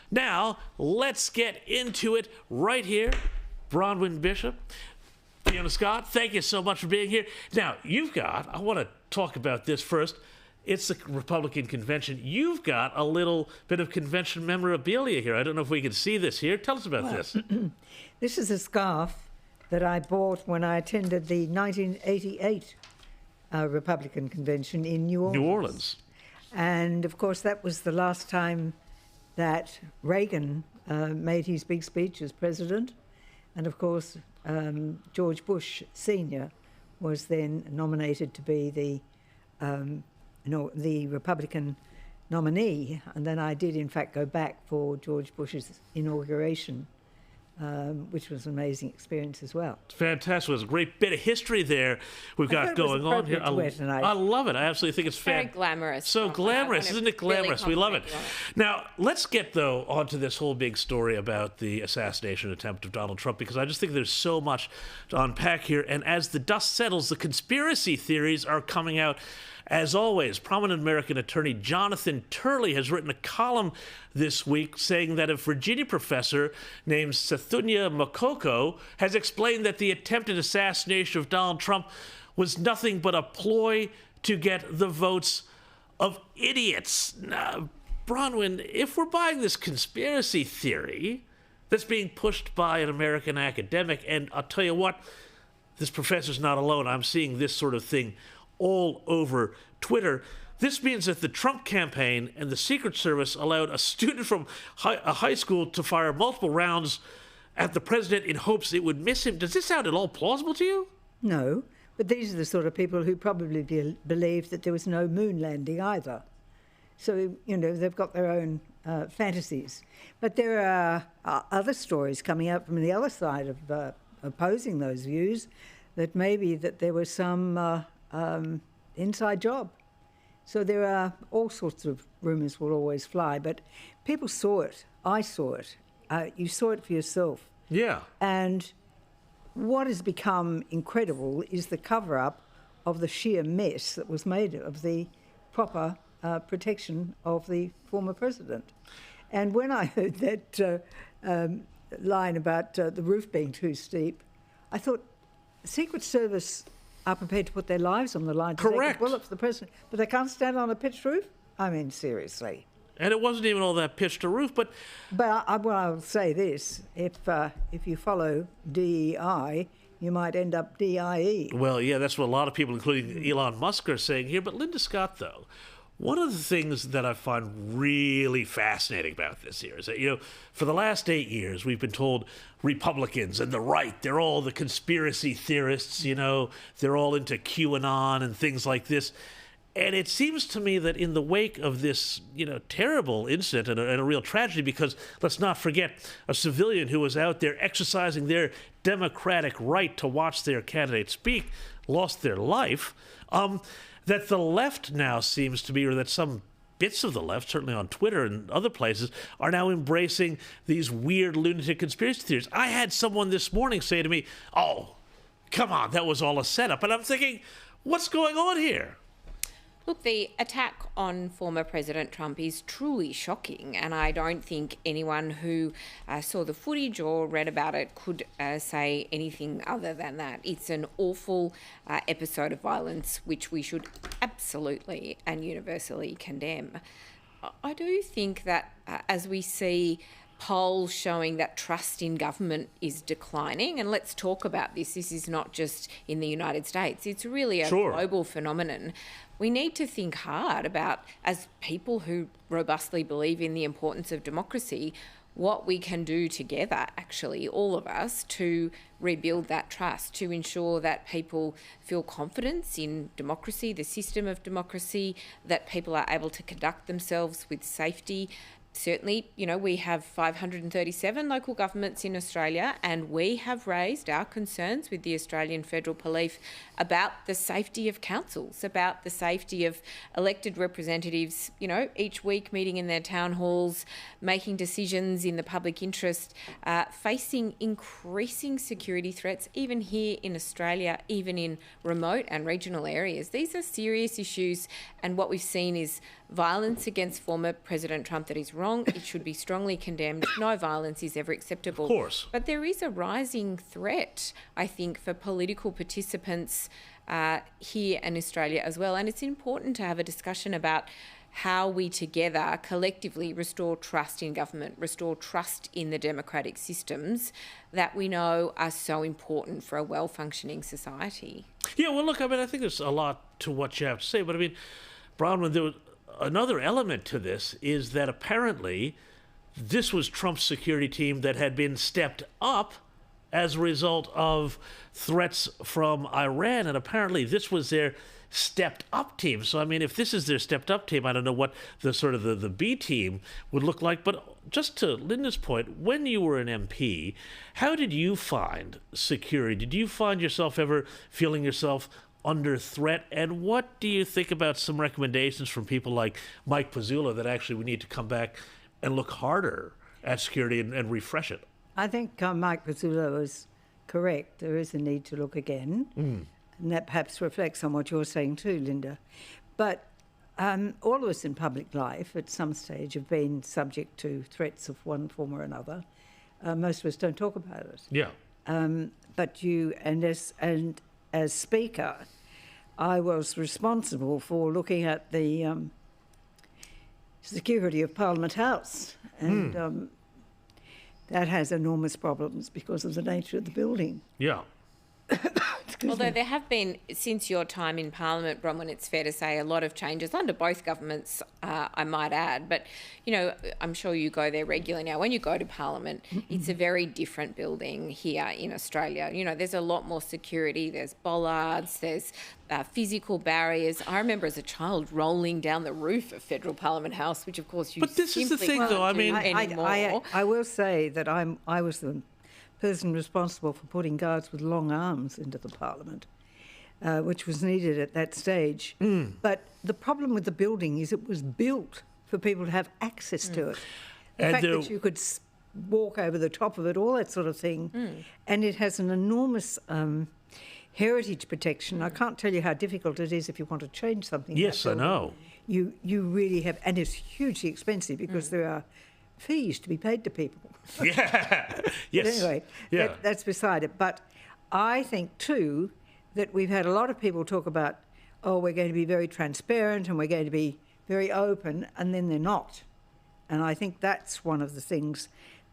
Now, let's get into it right here. Bronwyn Bishop, Fiona Scott, thank you so much for being here. Now, I want to talk about this first. It's the Republican convention. You've got a little bit of convention memorabilia here. I don't know if we can see this here. Tell us about this. This is a scarf that I bought when I attended the 1988 Republican convention in New Orleans. And, of course, that was the last time that Reagan made his big speech as president. And, of course, George Bush Sr. was then nominated to be the Republican nominee. And then I did, in fact, go back for George Bush's inauguration, which was an amazing experience as well. It's fantastic. There's a great bit of history there we've got going on here. I love it. I absolutely think it's very glamorous. So glamorous, isn't it glamorous? We love it. Now, let's get, though, onto this whole big story about the assassination attempt of Donald Trump, because I just think there's so much to unpack here. And as the dust settles, the conspiracy theories are coming out. As always, prominent American attorney Jonathan Turley has written a column this week saying that a Virginia professor named Sethunya Makoko has explained that the attempted assassination of Donald Trump was nothing but a ploy to get the votes of idiots. Now, Bronwyn, if we're buying this conspiracy theory that's being pushed by an American academic, and I'll tell you what, this professor's not alone. I'm seeing this sort of thing all over Twitter. This means that the Trump campaign and the Secret Service allowed a student from a high school to fire multiple rounds at the president in hopes it would miss him. Does this sound at all plausible to you? No, but these are the sort of people who probably believed that there was no moon landing either. So, they've got their own fantasies. But there are other stories coming out from the other side of opposing those views, that maybe that there was some inside job. So there are all sorts of rumours will always fly, but people saw it. I saw it. You saw it for yourself. Yeah. And what has become incredible is the cover-up of the sheer mess that was made of the proper protection of the former president. And when I heard that line about the roof being too steep, I thought the Secret Service are prepared to put their lives on the line to take a bullet for the president, but they can't stand on a pitched roof? I mean, seriously. And it wasn't even all that pitched a roof, but I'll say this, if you follow DEI, you might end up DIE. Well, yeah, that's what a lot of people, including Elon Musk, are saying here. But Linda Scott, though, one of the things that I find really fascinating about this here is that, for the last 8 years, we've been told Republicans and the right, they're all the conspiracy theorists, they're all into QAnon and things like this. And it seems to me that in the wake of this, terrible incident and a real tragedy, because let's not forget a civilian who was out there exercising their democratic right to watch their candidate speak, lost their life, that the left now seems to be, or that some bits of the left, certainly on Twitter and other places, are now embracing these weird lunatic conspiracy theories. I had someone this morning say to me, "Oh, come on, that was all a setup." And I'm thinking, what's going on here? Look, the attack on former President Trump is truly shocking, and I don't think anyone who saw the footage or read about it could say anything other than that. It's an awful episode of violence which we should absolutely and universally condemn. I do think that as we see polls showing that trust in government is declining, and let's talk about this. This is not just in the United States. It's really a global phenomenon. We need to think hard about, as people who robustly believe in the importance of democracy, what we can do together, actually, all of us, to rebuild that trust, to ensure that people feel confidence in democracy, the system of democracy, that people are able to conduct themselves with safety. Certainly, we have 537 local governments in Australia, and we have raised our concerns with the Australian Federal Police about the safety of councils, about the safety of elected representatives, each week meeting in their town halls, making decisions in the public interest, facing increasing security threats, even here in Australia, even in remote and regional areas. These are serious issues, and what we've seen is violence against former President Trump that is wrong. wrong. It should be strongly condemned. No violence is ever acceptable. Of course. But there is a rising threat, I think, for political participants here in Australia as well. And it's important to have a discussion about how we together collectively restore trust in government, restore trust in the democratic systems that we know are so important for a well-functioning society. Yeah, well, look, I mean, I think there's a lot to what you have to say, but I mean, Bronwyn, another element to this is that apparently this was Trump's security team that had been stepped up as a result of threats from Iran, and apparently this was their stepped up team. So I mean, if this is their stepped up team, I don't know what the sort of the B team would look like. But just to Linda's point, when you were an MP, how did you find security? Did you find yourself ever feeling yourself under threat? And what do you think about some recommendations from people like Mike Pizzula that actually we need to come back and look harder at security and refresh it? I think Mike Pizzula was correct. There is a need to look again. And that perhaps reflects on what you're saying too, Linda. But all of us in public life at some stage have been subject to threats of one form or another. Most of us don't talk about it. Yeah. But as Speaker, I was responsible for looking at the security of Parliament House. And that has enormous problems because of the nature of the building. Yeah. Although there have been, since your time in Parliament, Bronwyn, it's fair to say a lot of changes under both governments, I might add. But, you know, I'm sure you go there regularly now. When you go to Parliament, it's a very different building here in Australia. You know, there's a lot more security. There's bollards, there's physical barriers. I remember as a child rolling down the roof of Federal Parliament House, which of course you But this is the thing, though. I mean, I will say that I was the person responsible for putting guards with long arms into the Parliament, which was needed at that stage. But the problem with the building is it was built for people to have access to it. The fact that you could walk over the top of it, all that sort of thing. And it has an enormous heritage protection. I can't tell you how difficult it is if you want to change something. Yes, I know. You really have, and it's hugely expensive because there are fees to be paid to people. Yeah. Yes. But anyway, that's beside it. But I think too that we've had a lot of people talk about, oh, we're going to be very transparent and we're going to be very open, and then they're not. And I think that's one of the things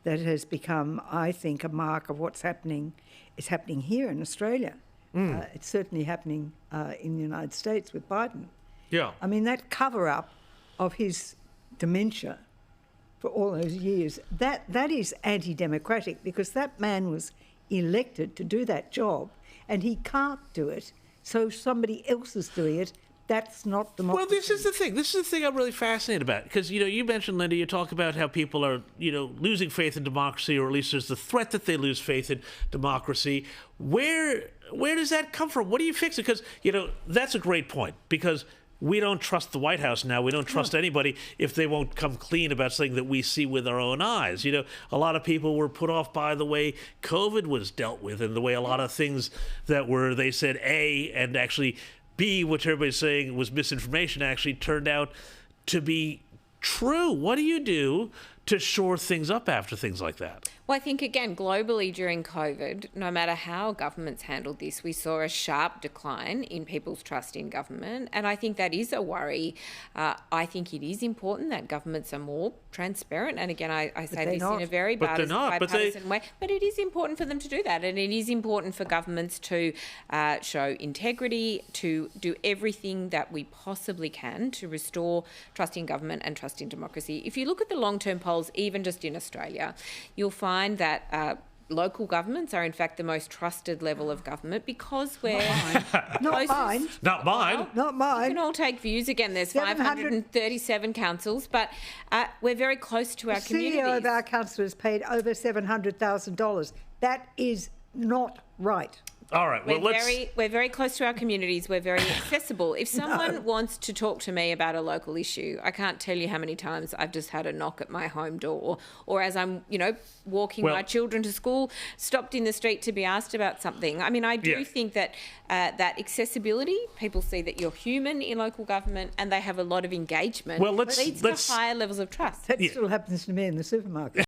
that has become, I think, a mark of what's happening. It's happening here in Australia. It's certainly happening in the United States with Biden. Yeah. I mean, that cover-up of his dementia for all those years, that is anti-democratic, because that man was elected to do that job and he can't do it, so somebody else is doing it. That's not democracy. Well, this is the thing. This is the thing I'm really fascinated about. Because, you know, you mentioned, Linda, you talk about how people are, you know, losing faith in democracy, or at least there's the threat that they lose faith in democracy. Where does that come from? What do you fix it? Because, you know, that's a great point. Because we don't trust the White House now. We don't trust anybody if they won't come clean about something that we see with our own eyes. You know, a lot of people were put off by the way COVID was dealt with and the way a lot of things that were, they said A and actually B, which everybody's saying was misinformation, actually turned out to be true. What do you do to shore things up after things like that? Well, I think, again, globally during COVID, no matter how governments handled this, we saw a sharp decline in people's trust in government. And I think that is a worry. I think it is important that governments are more transparent. And again, I say this in a very bipartisan way. But it is important for them to do that. And it is important for governments to show integrity, to do everything that we possibly can to restore trust in government and trust in democracy. If you look at the long-term polls, even just in Australia, you'll find that local governments are in fact the most trusted level of government because we're Not mine. Not mine. Not mine. You can all take views. Again, there's 537 councils, but we're very close to our communities. The CEO of our council is paid over $700,000. That is not right. All right. Well, we're very close to our communities. We're very accessible. If someone wants to talk to me about a local issue, I can't tell you how many times I've just had a knock at my home door, or as I'm, walking my children to school, stopped in the street to be asked about something. I mean, I do think that that accessibility, people see that you're human in local government, and they have a lot of engagement. Well, leads to higher levels of trust. That still happens to me in the supermarket.